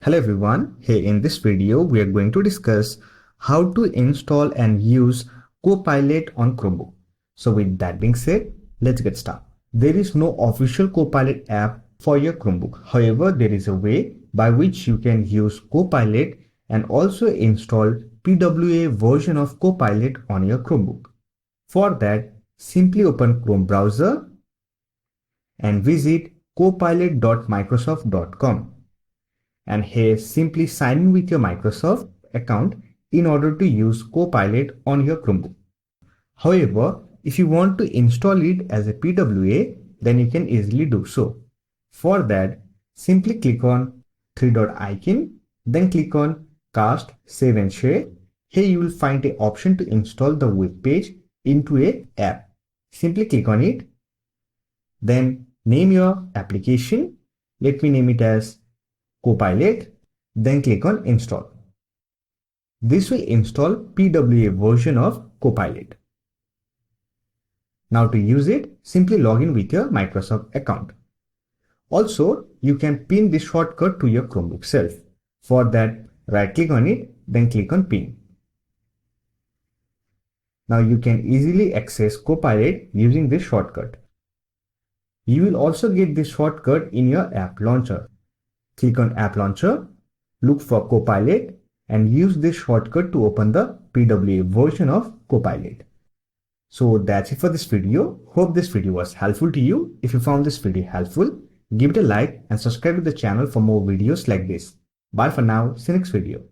Hello everyone, hey, in this video we are going to discuss how to install and use Copilot on Chromebook. So with that being said, let's get started. There is no official Copilot app for your Chromebook. However, there is a way by which you can use Copilot and also install PWA version of Copilot on your Chromebook. For that, simply open Chrome browser and visit copilot.microsoft.com. And here simply sign in with your Microsoft account in order to use Copilot on your Chromebook. However, if you want to install it as a PWA, then you can easily do so. For that, simply click on three-dot icon, then click on Cast, Save and Share. Here you will find an option to install the web page into an app. Simply click on it, then name your application. Let me name it as Copilot, then click on Install. This will install PWA version of Copilot. Now to use it, simply log in with your Microsoft account. Also, you can pin this shortcut to your Chromebook self. For that, right click on it, then click on Pin. Now you can easily access Copilot using this shortcut. You will also get this shortcut in your app launcher. Click on App Launcher, look for Copilot and use this shortcut to open the PWA version of Copilot. So that's it for this video. Hope this video was helpful to you. If you found this video helpful, give it a like and subscribe to the channel for more videos like this. Bye for now. See you next video.